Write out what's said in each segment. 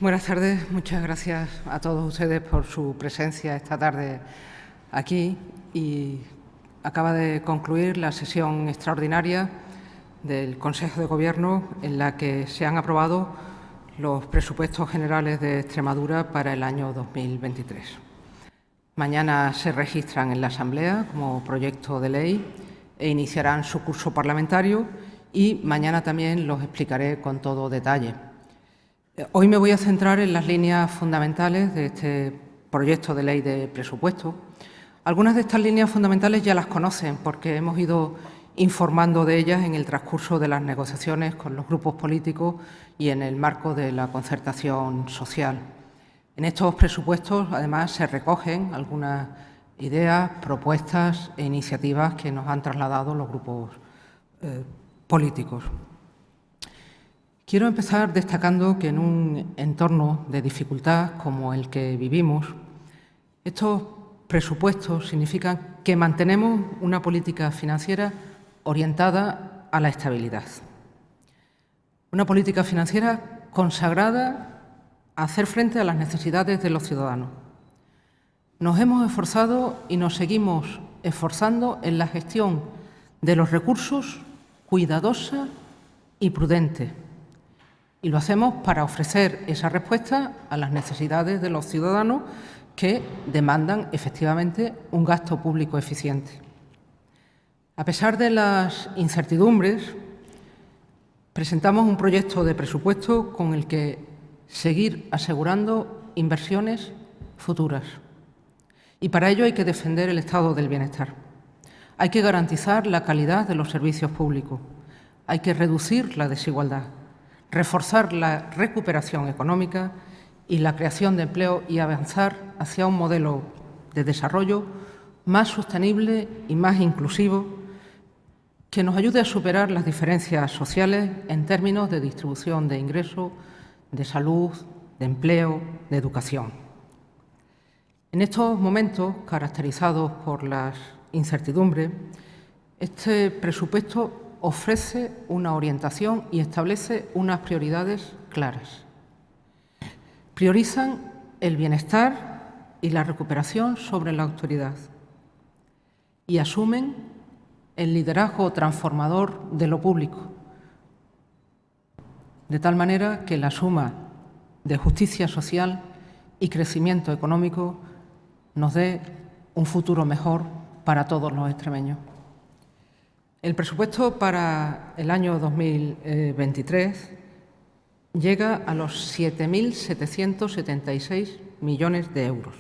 Buenas tardes, muchas gracias a todos ustedes por su presencia esta tarde aquí y acaba de concluir la sesión extraordinaria del Consejo de Gobierno en la que se han aprobado los presupuestos generales de Extremadura para el año 2023. Mañana se registran en la Asamblea como proyecto de ley e iniciarán su curso parlamentario y mañana también los explicaré con todo detalle. Hoy me voy a centrar en las líneas fundamentales de este proyecto de ley de presupuesto. Algunas de estas líneas fundamentales ya las conocen porque hemos ido informando de ellas en el transcurso de las negociaciones con los grupos políticos y en el marco de la concertación social. En estos presupuestos, además, se recogen algunas ideas, propuestas e iniciativas que nos han trasladado los grupos políticos. Quiero empezar destacando que en un entorno de dificultad como el que vivimos, estos presupuestos significan que mantenemos una política financiera orientada a la estabilidad. Una política financiera consagrada a hacer frente a las necesidades de los ciudadanos. Nos hemos esforzado y nos seguimos esforzando en la gestión de los recursos cuidadosa y prudente. Y lo hacemos para ofrecer esa respuesta a las necesidades de los ciudadanos que demandan efectivamente un gasto público eficiente. A pesar de las incertidumbres, presentamos un proyecto de presupuesto con el que seguir asegurando inversiones futuras. Y para ello hay que defender el estado del bienestar. Hay que garantizar la calidad de los servicios públicos. Hay que reducir la desigualdad, reforzar la recuperación económica y la creación de empleo y avanzar hacia un modelo de desarrollo más sostenible y más inclusivo que nos ayude a superar las diferencias sociales en términos de distribución de ingresos, de salud, de empleo, de educación. En estos momentos, caracterizados por las incertidumbres, este presupuesto ofrece una orientación y establece unas prioridades claras. Priorizan el bienestar y la recuperación sobre la austeridad y asumen el liderazgo transformador de lo público, de tal manera que la suma de justicia social y crecimiento económico nos dé un futuro mejor para todos los extremeños. El presupuesto para el año 2023 llega a los 7.776 millones de euros.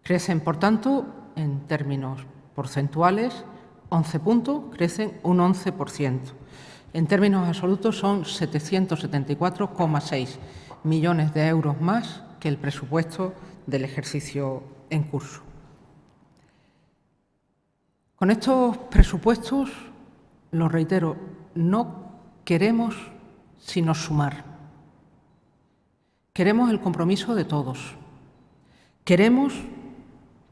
Crecen, por tanto, en términos porcentuales, 11 puntos, crecen un 11%. En términos absolutos son 774,6 millones de euros más que el presupuesto del ejercicio en curso. Con estos presupuestos, lo reitero, no queremos sino sumar. Queremos el compromiso de todos. Queremos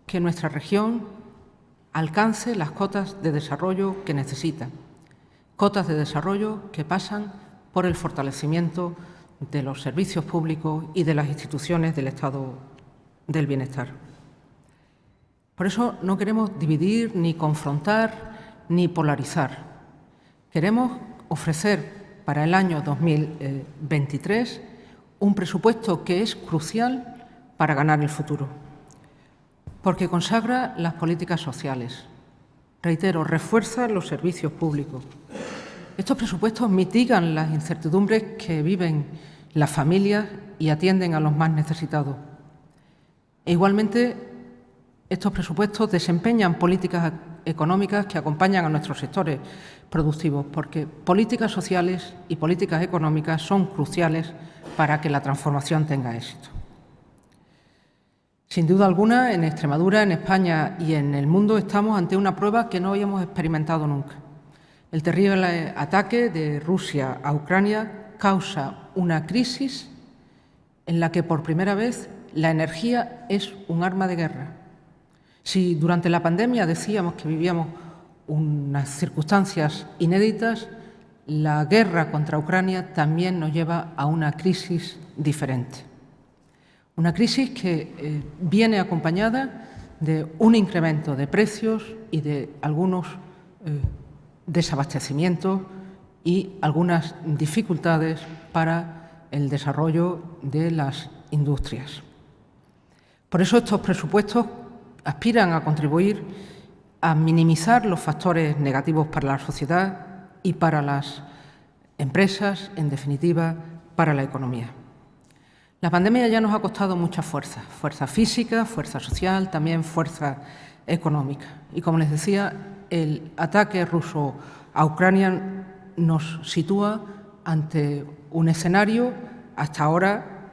que nuestra región alcance las cotas de desarrollo que necesita. Cotas de desarrollo que pasan por el fortalecimiento de los servicios públicos y de las instituciones del Estado del Bienestar. Por eso no queremos dividir, ni confrontar, ni polarizar. Queremos ofrecer para el año 2023 un presupuesto que es crucial para ganar el futuro, porque consagra las políticas sociales. Reitero, refuerza los servicios públicos. Estos presupuestos mitigan las incertidumbres que viven las familias y atienden a los más necesitados. E igualmente, estos presupuestos desempeñan políticas económicas que acompañan a nuestros sectores productivos, porque políticas sociales y políticas económicas son cruciales para que la transformación tenga éxito. Sin duda alguna, en Extremadura, en España y en el mundo estamos ante una prueba que no habíamos experimentado nunca. El terrible ataque de Rusia a Ucrania causa una crisis en la que por primera vez la energía es un arma de guerra. Si durante la pandemia decíamos que vivíamos unas circunstancias inéditas, la guerra contra Ucrania también nos lleva a una crisis diferente. Una crisis que viene acompañada de un incremento de precios y de algunos desabastecimientos y algunas dificultades para el desarrollo de las industrias. Por eso estos presupuestos aspiran a contribuir a minimizar los factores negativos para la sociedad y para las empresas, en definitiva, para la economía. La pandemia ya nos ha costado mucha fuerza, fuerza física, fuerza social, también fuerza económica. Y como les decía, el ataque ruso a Ucrania nos sitúa ante un escenario hasta ahora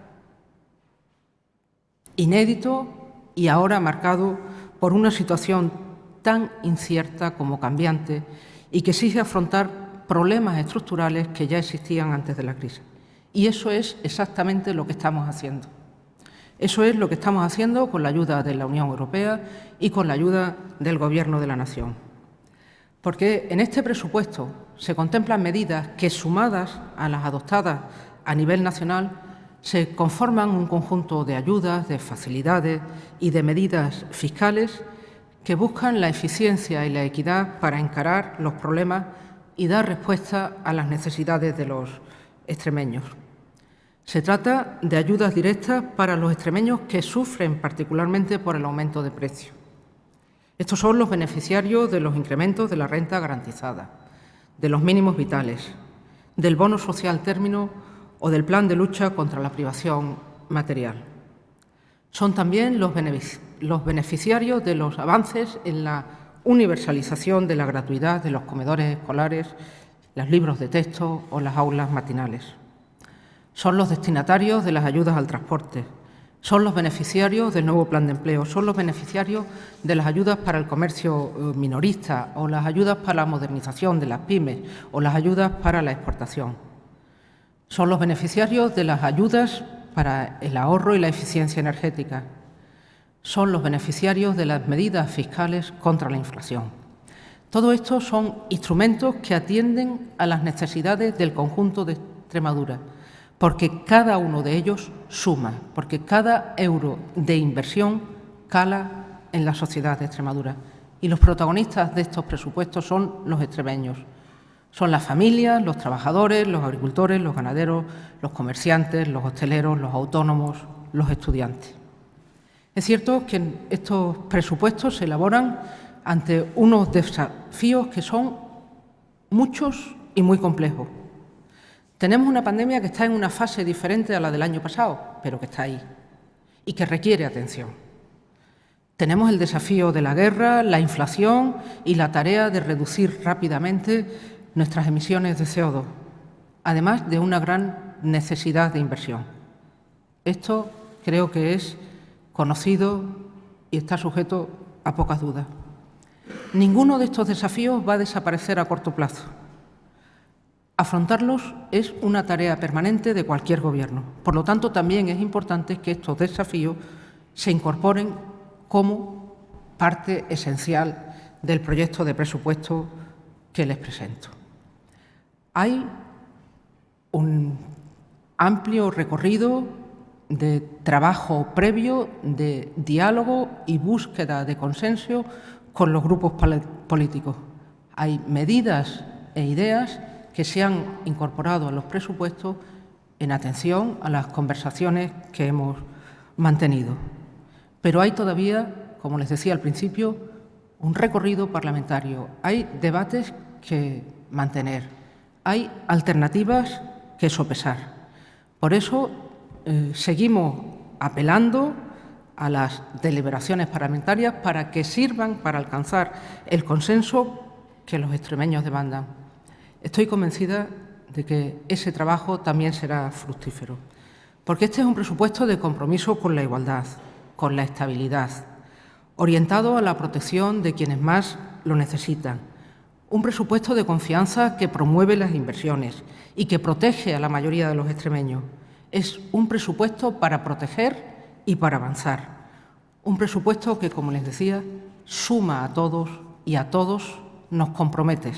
inédito y ahora marcado por una situación tan incierta como cambiante y que exige afrontar problemas estructurales que ya existían antes de la crisis. Y eso es exactamente lo que estamos haciendo. Eso es lo que estamos haciendo con la ayuda de la Unión Europea y con la ayuda del Gobierno de la Nación. Porque en este presupuesto se contemplan medidas que, sumadas a las adoptadas a nivel nacional, se conforman un conjunto de ayudas, de facilidades y de medidas fiscales que buscan la eficiencia y la equidad para encarar los problemas y dar respuesta a las necesidades de los extremeños. Se trata de ayudas directas para los extremeños que sufren particularmente por el aumento de precios. Estos son los beneficiarios de los incrementos de la renta garantizada, de los mínimos vitales, del bono social término o del plan de lucha contra la privación material. Son también los beneficiarios de los avances en la universalización de la gratuidad de los comedores escolares, los libros de texto o las aulas matinales. Son los destinatarios de las ayudas al transporte, son los beneficiarios del nuevo plan de empleo, son los beneficiarios de las ayudas para el comercio minorista o las ayudas para la modernización de las pymes o las ayudas para la exportación. Son los beneficiarios de las ayudas para el ahorro y la eficiencia energética. Son los beneficiarios de las medidas fiscales contra la inflación. Todo esto son instrumentos que atienden a las necesidades del conjunto de Extremadura, porque cada uno de ellos suma, porque cada euro de inversión cala en la sociedad de Extremadura. Y los protagonistas de estos presupuestos son los extremeños. Son las familias, los trabajadores, los agricultores, los ganaderos, los comerciantes, los hosteleros, los autónomos, los estudiantes. Es cierto que estos presupuestos se elaboran ante unos desafíos que son muchos y muy complejos. Tenemos una pandemia que está en una fase diferente a la del año pasado, pero que está ahí y que requiere atención. Tenemos el desafío de la guerra, la inflación y la tarea de reducir rápidamente nuestras emisiones de CO2, además de una gran necesidad de inversión. Esto creo que es conocido y está sujeto a pocas dudas. Ninguno de estos desafíos va a desaparecer a corto plazo. Afrontarlos es una tarea permanente de cualquier gobierno. Por lo tanto, también es importante que estos desafíos se incorporen como parte esencial del proyecto de presupuesto que les presento. Hay un amplio recorrido de trabajo previo, de diálogo y búsqueda de consenso con los grupos políticos. Hay medidas e ideas que se han incorporado a los presupuestos en atención a las conversaciones que hemos mantenido. Pero hay todavía, como les decía al principio, un recorrido parlamentario. Hay debates que mantener, hay alternativas que sopesar. Por eso seguimos apelando a las deliberaciones parlamentarias para que sirvan para alcanzar el consenso que los extremeños demandan. Estoy convencida de que ese trabajo también será fructífero, porque este es un presupuesto de compromiso con la igualdad, con la estabilidad, orientado a la protección de quienes más lo necesitan, un presupuesto de confianza que promueve las inversiones y que protege a la mayoría de los extremeños. Es un presupuesto para proteger y para avanzar, un presupuesto que, como les decía, suma a todos y a todos nos compromete.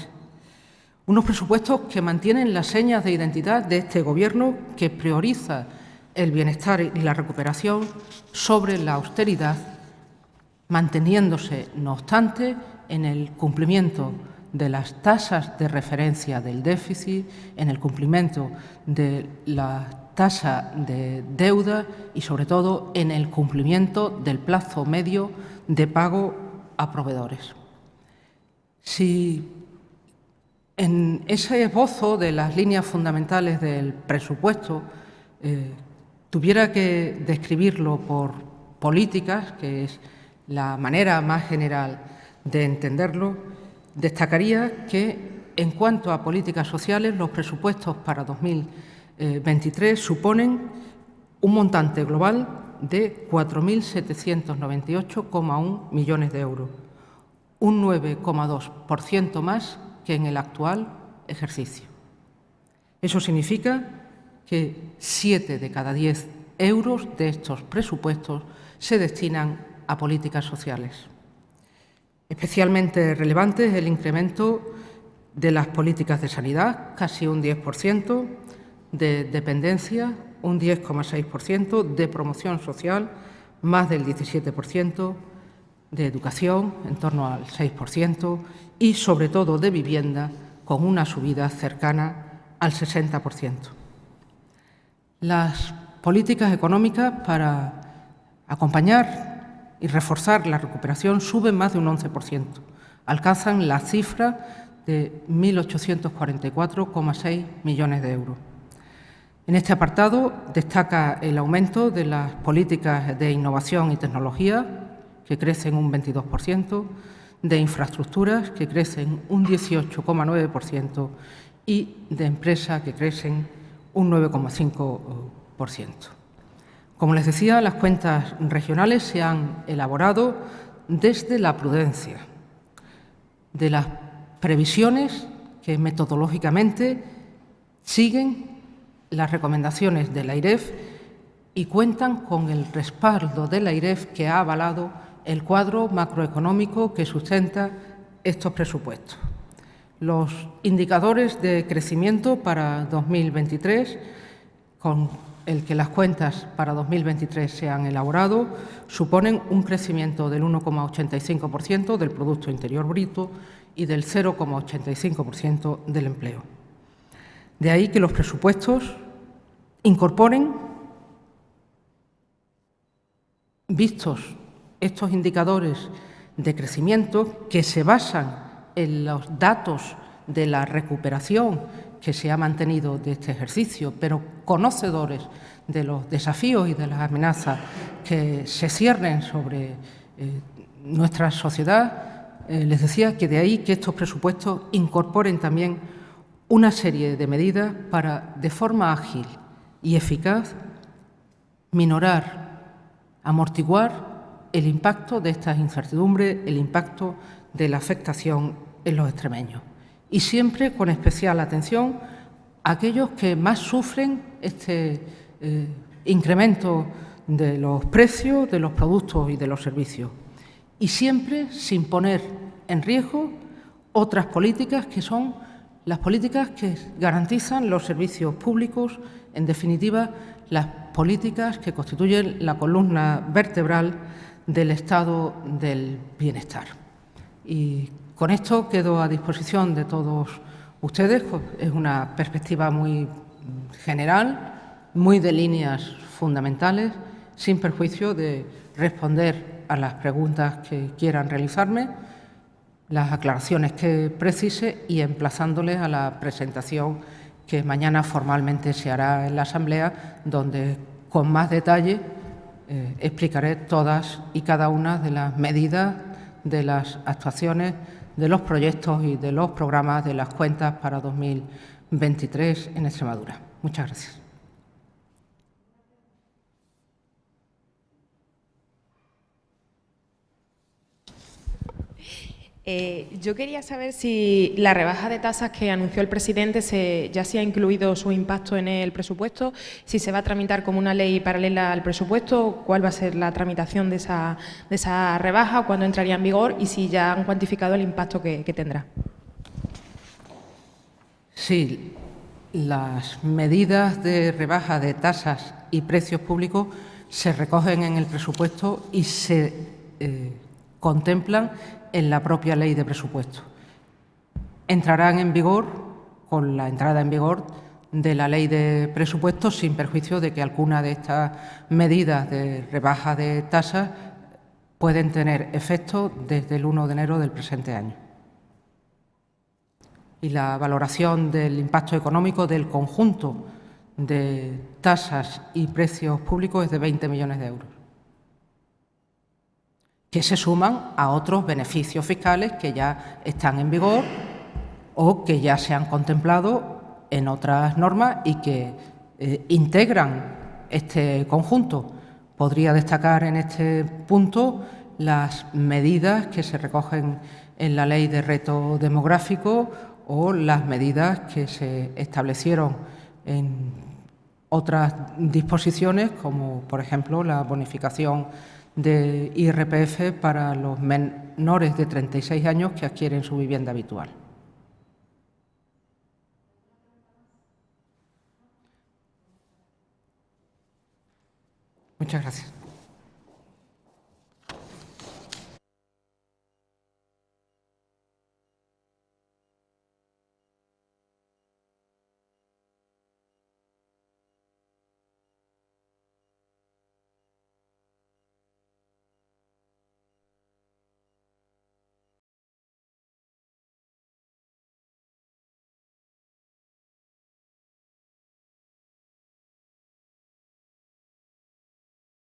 Unos presupuestos que mantienen las señas de identidad de este Gobierno, que prioriza el bienestar y la recuperación sobre la austeridad, manteniéndose, no obstante, en el cumplimiento de las tasas de referencia del déficit, en el cumplimiento de la tasa de deuda y, sobre todo, en el cumplimiento del plazo medio de pago a proveedores. Si en ese esbozo de las líneas fundamentales del presupuesto tuviera que describirlo por políticas, que es la manera más general de entenderlo, destacaría que, en cuanto a políticas sociales, los presupuestos para 2023 suponen un montante global de 4.798,1 millones de euros, un 9,2% más que en el actual ejercicio. Eso significa que 7 de cada 10 euros de estos presupuestos se destinan a políticas sociales. Especialmente relevante es el incremento de las políticas de sanidad, casi un 10%, de dependencia, un 10,6%, de promoción social, más del 17%, de educación, en torno al 6%, y, sobre todo, de vivienda, con una subida cercana al 60%. Las políticas económicas para acompañar y reforzar la recuperación suben más de un 11%. Alcanzan la cifra de 1.844,6 millones de euros. En este apartado destaca el aumento de las políticas de innovación y tecnología, que crecen un 22%, de infraestructuras, que crecen un 18,9%, y de empresas, que crecen un 9,5%. Como les decía, las cuentas regionales se han elaborado desde la prudencia, de las previsiones que metodológicamente siguen las recomendaciones de la AIREF y cuentan con el respaldo de la AIREF, que ha avalado el cuadro macroeconómico que sustenta estos presupuestos. Los indicadores de crecimiento para 2023, con el que las cuentas para 2023 se han elaborado, suponen un crecimiento del 1,85% del Producto Interior Bruto y del 0,85% del empleo. De ahí que los presupuestos incorporen, vistos estos indicadores de crecimiento que se basan en los datos de la recuperación que se ha mantenido de este ejercicio, pero conocedores de los desafíos y de las amenazas que se ciernen sobre nuestra sociedad, les decía que de ahí que estos presupuestos incorporen también una serie de medidas para, de forma ágil y eficaz, minorar, amortiguar el impacto de estas incertidumbres, el impacto de la afectación en los extremeños. Y siempre con especial atención a aquellos que más sufren este incremento de los precios de los productos y de los servicios. Y siempre sin poner en riesgo otras políticas que son las políticas que garantizan los servicios públicos, en definitiva, las políticas que constituyen la columna vertebral del estado del bienestar. Y con esto quedo a disposición de todos ustedes. Es una perspectiva muy general, muy de líneas fundamentales, sin perjuicio de responder a las preguntas que quieran realizarme, las aclaraciones que precise y emplazándoles a la presentación que mañana formalmente se hará en la Asamblea, donde con más detalle explicaré todas y cada una de las medidas, de las actuaciones, de los proyectos y de los programas de las cuentas para 2023 en Extremadura. Muchas gracias. Yo quería saber si la rebaja de tasas que anunció el presidente ya se ha incluido su impacto en el presupuesto, si se va a tramitar como una ley paralela al presupuesto, cuál va a ser la tramitación de esa rebaja, cuándo entraría en vigor y si ya han cuantificado el impacto que tendrá. Sí, las medidas de rebaja de tasas y precios públicos se recogen en el presupuesto y se contemplan en la propia ley de presupuesto. Entrarán en vigor con la entrada en vigor de la ley de presupuestos, sin perjuicio de que alguna de estas medidas de rebaja de tasas pueden tener efecto desde el 1 de enero del presente año. Y la valoración del impacto económico del conjunto de tasas y precios públicos es de 20 millones de euros, que se suman a otros beneficios fiscales que ya están en vigor o que ya se han contemplado en otras normas y que integran este conjunto. Podría destacar en este punto las medidas que se recogen en la Ley de Reto Demográfico o las medidas que se establecieron en otras disposiciones, como por ejemplo la bonificación de IRPF para los menores de 36 años que adquieren su vivienda habitual. Muchas gracias.